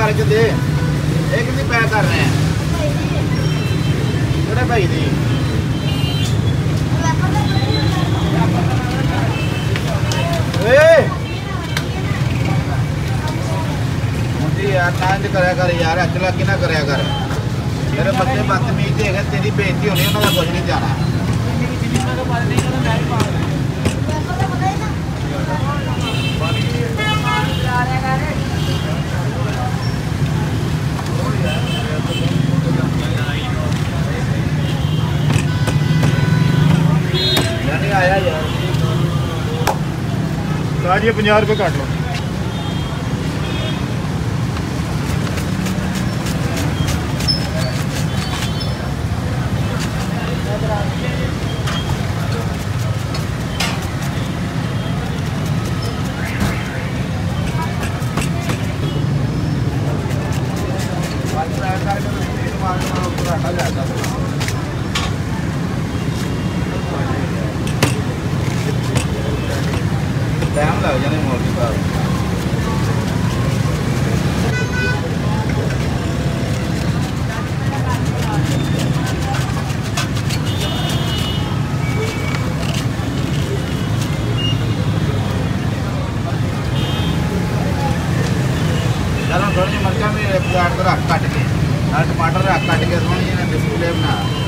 करके दे एक नहीं पैक कर रहे हैं बड़े भाई दी यार ना कराया कर यार अचला कि ना कराया कर मेरे बच्चे बदतमीज है तेरी बेइज्जती होनी उन्होंने कुछ नहीं जाना नहीं आया यार ताज ये 50 रुपये काट लो टाइम लग जाने मोटी साहब चलो थोड़ी मिर्चा भी प्याज रख कट के टमाटर रख कट के थोड़ी जी डिस्प्ले बना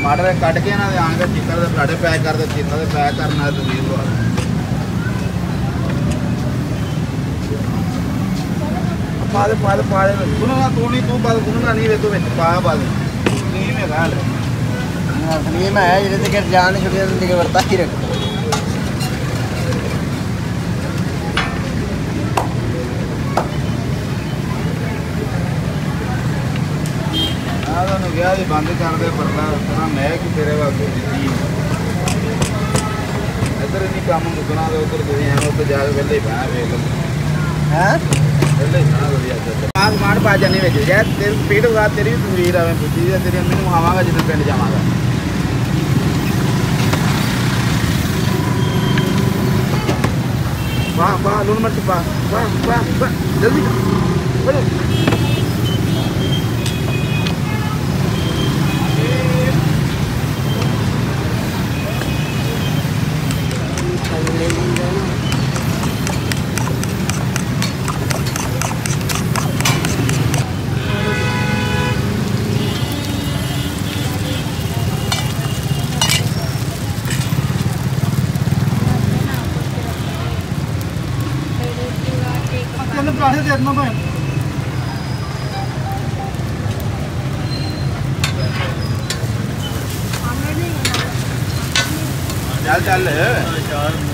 टमाटर कट के ना आगे चिकन के बड़े पैक कर दे चिकन के पैक करना है तस्वीर पा दे सुनना तू नहीं तू बात सुनना नहीं तू पा बात नहीं में गाल असली में है जिसे के जान छुट्टी जिंदगी बरता ही रख गया बंद कर दे परला तेरा मैं कि तेरे वास्ते जिंदगी इधर नहीं काम मुकना दे उधर तुम हैं उधर जाके पहले ही बह वेख हैं पहले ही ना बढ़िया आग मार पा जाने में यार तेरी स्पीड होगा तेरी तस्वीर आवे पूछी है तेरी अम्मी को आवांगा जिस पिंड जावांगा वाह वाह लून मिर्च पा वाह वाह वाह जल्दी बोलो पराठे दे देना भाई चल चल